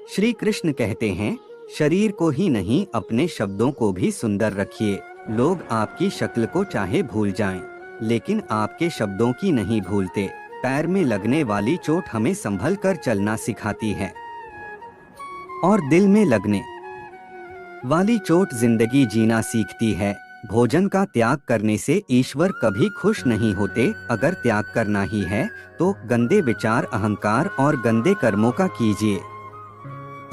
श्री कृष्ण कहते हैं, शरीर को ही नहीं अपने शब्दों को भी सुंदर रखिए। लोग आपकी शक्ल को चाहे भूल जाएं, लेकिन आपके शब्दों की नहीं भूलते। पैर में लगने वाली चोट हमें संभल कर चलना सिखाती है और दिल में लगने वाली चोट जिंदगी जीना सीखती है। भोजन का त्याग करने से ईश्वर कभी खुश नहीं होते। अगर त्याग करना ही है तो गंदे विचार, अहंकार और गंदे कर्मों का कीजिए।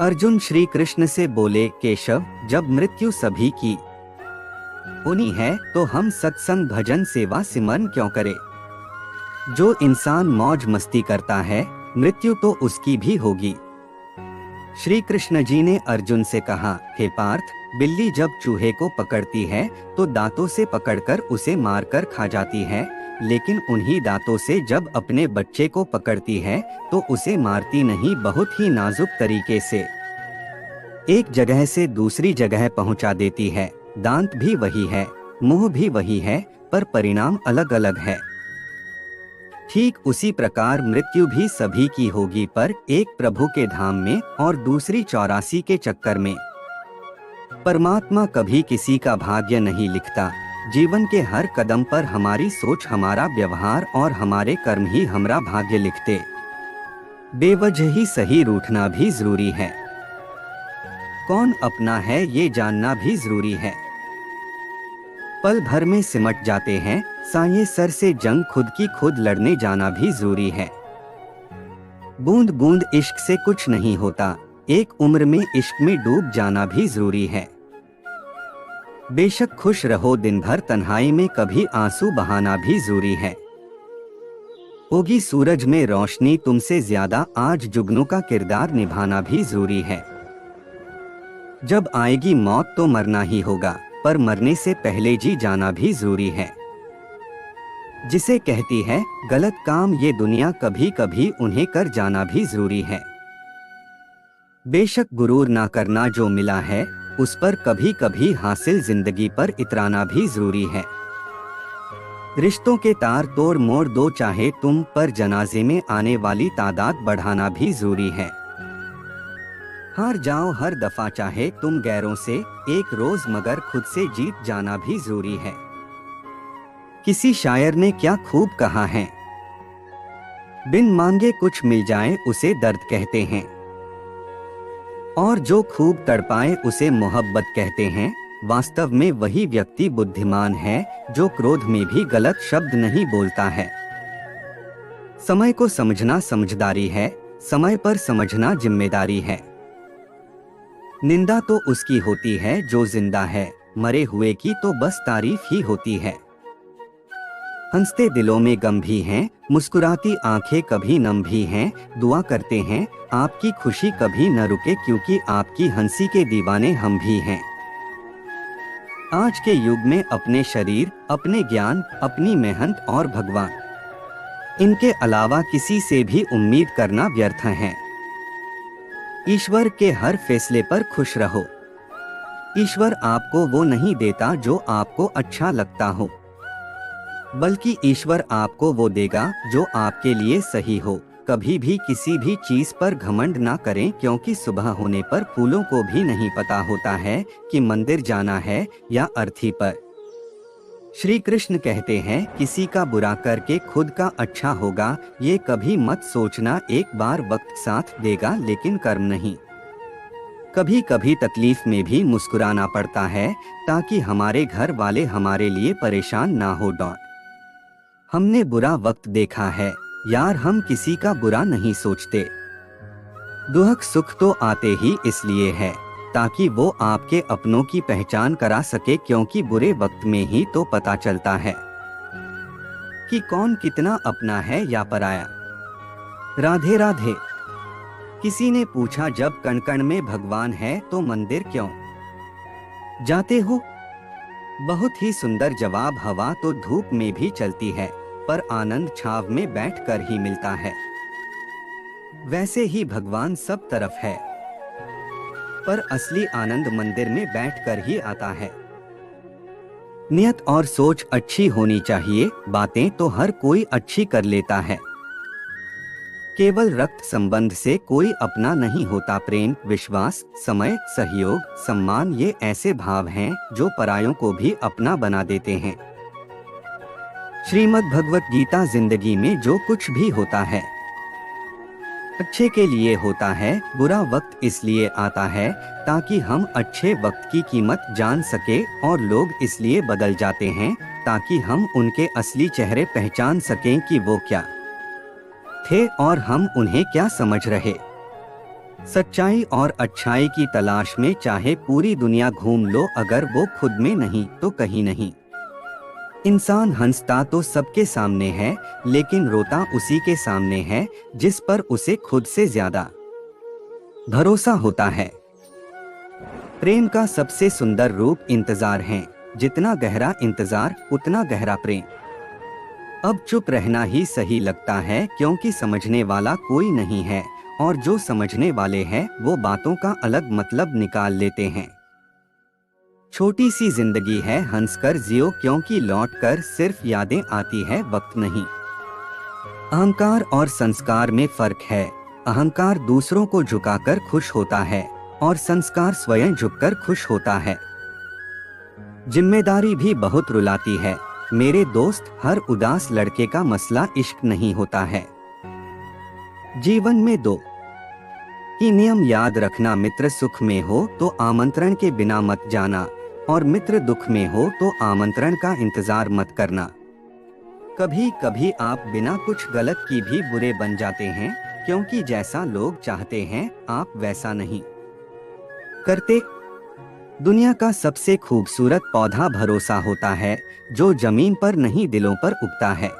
अर्जुन श्री कृष्ण से बोले, केशव, जब मृत्यु सभी की होनी है तो हम सत्संग, भजन, सेवा, सिमरन क्यों करें? जो इंसान मौज मस्ती करता है, मृत्यु तो उसकी भी होगी। श्री कृष्ण जी ने अर्जुन से कहा, हे पार्थ, बिल्ली जब चूहे को पकड़ती है तो दांतों से पकड़कर उसे मारकर खा जाती है, लेकिन उन्हीं दांतों से जब अपने बच्चे को पकड़ती है तो उसे मारती नहीं, बहुत ही नाजुक तरीके से एक जगह से दूसरी जगह पहुंचा देती है। दांत भी वही है, मुंह भी वही है, पर परिणाम अलग अलग है। ठीक उसी प्रकार मृत्यु भी सभी की होगी, पर एक प्रभु के धाम में और दूसरी 84 के चक्कर में। परमात्मा कभी किसी का भाग्य नहीं लिखता। जीवन के हर कदम पर हमारी सोच, हमारा व्यवहार और हमारे कर्म ही हमारा भाग्य लिखते। बेवजह ही सही रूठना भी जरूरी है। कौन अपना है ये जानना भी जरूरी है। पल भर में सिमट जाते हैं, साये सर से जंग खुद की खुद लड़ने जाना भी जरूरी है। बूंद बूंद इश्क से कुछ नहीं होता, एक उम्र में इश्क में डूब जाना भी जरूरी है। बेशक खुश रहो दिन भर तन्हाई में, कभी आंसू बहाना भी जरूरी है। होगी सूरज में रोशनी तुमसे ज्यादा, आज जुगनू का किरदार निभाना भी जरूरी है। जब आएगी मौत तो मरना ही होगा, पर मरने से पहले जी जाना भी जरूरी है। जिसे कहती है गलत काम ये दुनिया, कभी कभी उन्हें कर जाना भी जरूरी है। बेशक गुरूर ना करना, जो मिला है उस पर कभी कभी हासिल जिंदगी पर इतराना भी जरूरी है। रिश्तों के तार तोड़ मोड़ दो चाहे तुम, पर जनाजे में आने वाली तादाद बढ़ाना भी जरूरी है। हार जाओ हर दफा चाहे तुम गैरों से एक रोज, मगर खुद से जीत जाना भी जरूरी है। किसी शायर ने क्या खूब कहा है, बिन मांगे कुछ मिल जाए उसे दर्द कहते हैं, और जो खूब तड़पाए उसे मोहब्बत कहते हैं। वास्तव में वही व्यक्ति बुद्धिमान है जो क्रोध में भी गलत शब्द नहीं बोलता है। समय को समझना समझदारी है, समय पर समझना जिम्मेदारी है। निंदा तो उसकी होती है जो जिंदा है, मरे हुए की तो बस तारीफ ही होती है। हंसते दिलों में गम भी हैं, मुस्कुराती आंखें कभी नम भी हैं। दुआ करते हैं आपकी खुशी कभी न रुके, क्योंकि आपकी हंसी के दीवाने हम भी हैं। आज के युग में अपने शरीर, अपने ज्ञान, अपनी मेहनत और भगवान, इनके अलावा किसी से भी उम्मीद करना व्यर्थ है। ईश्वर के हर फैसले पर खुश रहो। ईश्वर आपको वो नहीं देता जो आपको अच्छा लगता हो, बल्कि ईश्वर आपको वो देगा जो आपके लिए सही हो। कभी भी किसी भी चीज पर घमंड ना करें, क्योंकि सुबह होने पर फूलों को भी नहीं पता होता है कि मंदिर जाना है या अर्थी पर। श्री कृष्ण कहते हैं, किसी का बुरा करके खुद का अच्छा होगा, ये कभी मत सोचना। एक बार वक्त साथ देगा लेकिन कर्म नहीं। कभी कभी तकलीफ में भी मुस्कुराना पड़ता है, ताकि हमारे घर वाले हमारे लिए परेशान ना हो। हमने बुरा वक्त देखा है यार, हम किसी का बुरा नहीं सोचते। दुख सुख तो आते ही इसलिए है ताकि वो आपके अपनों की पहचान करा सके, क्योंकि बुरे वक्त में ही तो पता चलता है कि कौन कितना अपना है या पराया। राधे राधे। किसी ने पूछा, जब कण कण में भगवान है तो मंदिर क्यों जाते हो? बहुत ही सुंदर जवाब, हवा तो धूप में भी चलती है, पर आनंद छाव में बैठकर ही मिलता है। वैसे ही भगवान सब तरफ है, पर असली आनंद मंदिर में बैठकर ही आता है। नियत और सोच अच्छी होनी चाहिए, बातें तो हर कोई अच्छी कर लेता है। केवल रक्त संबंध से कोई अपना नहीं होता। प्रेम, विश्वास, समय, सहयोग, सम्मान ये ऐसे भाव हैं जो परायों को भी अपना बना देते हैं। श्रीमद् भगवत गीता जिंदगी में जो कुछ भी होता है अच्छे के लिए होता है। बुरा वक्त इसलिए आता है ताकि हम अच्छे वक्त की कीमत जान सके, और लोग इसलिए बदल जाते हैं ताकि हम उनके असली चेहरे पहचान सकें कि वो क्या थे और हम उन्हें क्या समझ रहे। सच्चाई और अच्छाई की तलाश में चाहे पूरी दुनिया घूम लो, अगर वो खुद में नहीं तो कहीं नहीं। इंसान हंसता तो सबके सामने है, लेकिन रोता उसी के सामने है जिस पर उसे खुद से ज्यादा भरोसा होता है। प्रेम का सबसे सुंदर रूप इंतजार है। जितना गहरा इंतजार उतना गहरा प्रेम। अब चुप रहना ही सही लगता है, क्योंकि समझने वाला कोई नहीं है, और जो समझने वाले हैं वो बातों का अलग मतलब निकाल लेते हैं। छोटी सी जिंदगी है, हंसकर जियो, क्योंकि लौटकर सिर्फ यादें आती है, वक्त नहीं। अहंकार और संस्कार में फर्क है। अहंकार दूसरों को झुकाकर खुश होता है और संस्कार स्वयं झुककर खुश होता है। जिम्मेदारी भी बहुत रुलाती है मेरे दोस्त। हर उदास लड़के का मसला इश्क नहीं होता है। जीवन में दो ही नियम याद रखना। मित्र सुख में हो तो आमंत्रण के बिना मत जाना, और मित्र दुख में हो तो आमंत्रण का इंतजार मत करना। कभी कभी आप बिना कुछ गलत की भी बुरे बन जाते हैं, क्योंकि जैसा लोग चाहते हैं आप वैसा नहीं करते। दुनिया का सबसे खूबसूरत पौधा भरोसा होता है, जो जमीन पर नहीं दिलों पर उगता है।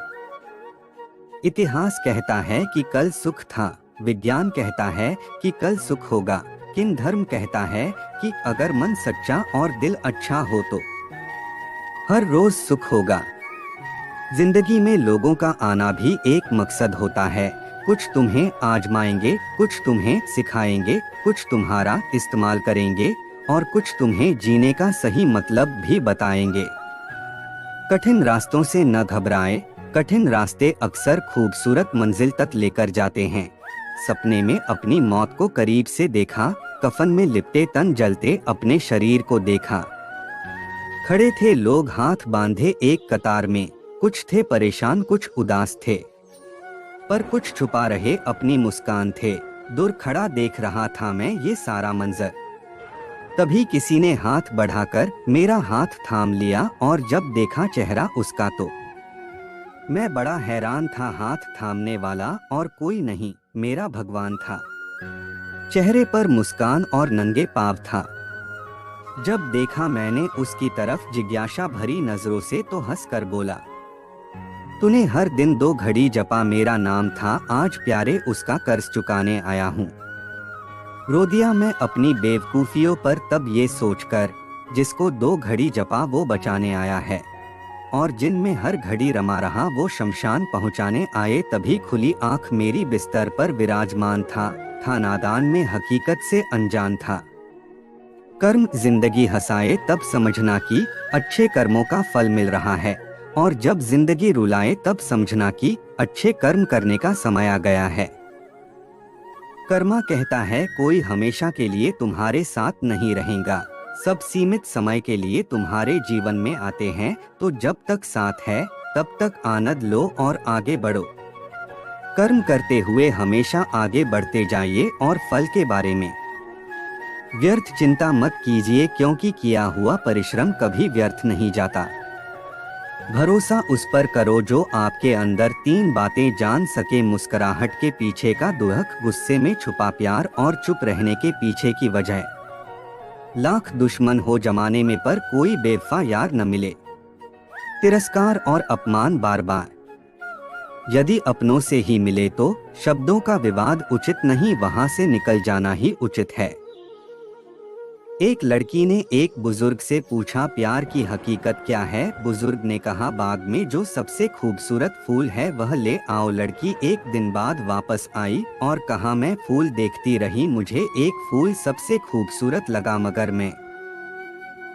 इतिहास कहता है कि कल सुख था, विज्ञान कहता है कि कल सुख होगा, किन धर्म कहता है कि अगर मन सच्चा और दिल अच्छा हो तो हर रोज सुख होगा। जिंदगी में लोगों का आना भी एक मकसद होता है। कुछ तुम्हें आजमाएंगे, कुछ तुम्हें सिखाएंगे, कुछ तुम्हारा इस्तेमाल करेंगे, और कुछ तुम्हें जीने का सही मतलब भी बताएंगे। कठिन रास्तों से न घबराएं। कठिन रास्ते अक्सर खूबसूरत मंजिल तक लेकर जाते हैं। सपने में अपनी मौत को करीब से देखा, कफन में लिपटे तन जलते अपने शरीर को देखा। खड़े थे लोग हाथ बांधे एक कतार में, कुछ थे परेशान कुछ उदास थे, पर कुछ छुपा रहे अपनी मुस्कान थे। दूर खड़ा देख रहा था मैं ये सारा मंजर, तभी किसी ने हाथ बढ़ाकर मेरा हाथ थाम लिया, और जब देखा चेहरा उसका तो मैं बड़ा हैरान था। हाथ थामने वाला और कोई नहीं, मेरा भगवान था। चेहरे पर मुस्कान और नंगे पाँव था। जब देखा मैंने उसकी तरफ जिज्ञासा भरी नजरों से, तो हंस कर बोला, तूने हर दिन 2 घड़ी जपा मेरा नाम था, आज प्यारे उसका कर्ज चुकाने आया हूँ। रो दिया मैं अपनी बेवकूफियों पर तब ये सोचकर, जिसको 2 घड़ी जपा वो बचाने आया है, और जिनमें हर घड़ी रमा रहा वो शमशान पहुंचाने आए। तभी खुली आंख मेरी बिस्तर पर विराजमान था नादान में हकीकत से अनजान था। कर्म जिंदगी हंसाए तब समझना कि अच्छे कर्मों का फल मिल रहा है, और जब जिंदगी रुलाए तब समझना कि अच्छे कर्म करने का समय आ गया है। कर्मा कहता है कोई हमेशा के लिए तुम्हारे साथ नहीं रहेगा, सब सीमित समय के लिए तुम्हारे जीवन में आते हैं, तो जब तक साथ है तब तक आनंद लो और आगे बढ़ो। कर्म करते हुए हमेशा आगे बढ़ते जाइए, और फल के बारे में व्यर्थ चिंता मत कीजिए, क्योंकि किया हुआ परिश्रम कभी व्यर्थ नहीं जाता। भरोसा उस पर करो जो आपके अंदर 3 बातें जान सके। मुस्कुराहट के पीछे का दुख, गुस्से में छुपा प्यार, और चुप रहने के पीछे की वजह। लाख दुश्मन हो जमाने में पर कोई बेवफा यार न मिले। तिरस्कार और अपमान बार बार यदि अपनों से ही मिले तो शब्दों का विवाद उचित नहीं, वहां से निकल जाना ही उचित है। एक लड़की ने एक बुजुर्ग से पूछा प्यार की हकीकत क्या है। बुजुर्ग ने कहा बाग में जो सबसे खूबसूरत फूल है वह ले आओ। लड़की एक दिन बाद वापस आई और कहा मैं फूल देखती रही, मुझे एक फूल सबसे खूबसूरत लगा, मगर मैं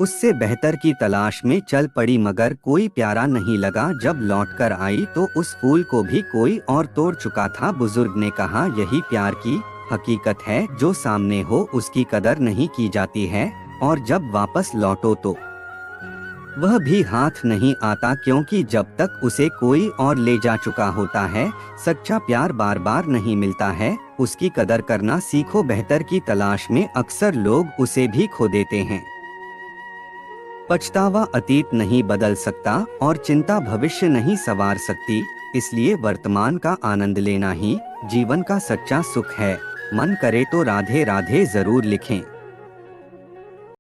उससे बेहतर की तलाश में चल पड़ी मगर कोई प्यारा नहीं लगा। जब लौटकर आई तो उस फूल को भी कोई और तोड़ चुका था। बुजुर्ग ने कहा, यही प्यार की हकीकत है, जो सामने हो उसकी कदर नहीं की जाती है और जब वापस लौटो तो वह भी हाथ नहीं आता, क्योंकि जब तक उसे कोई और ले जा चुका होता है। सच्चा प्यार बार बार नहीं मिलता है, उसकी कदर करना सीखो। बेहतर की तलाश में अक्सर लोग उसे भी खो देते हैं। पछतावा अतीत नहीं बदल सकता और चिंता भविष्य नहीं संवार सकती, इसलिए वर्तमान का आनंद लेना ही जीवन का सच्चा सुख है। मन करे तो राधे राधे जरूर लिखें।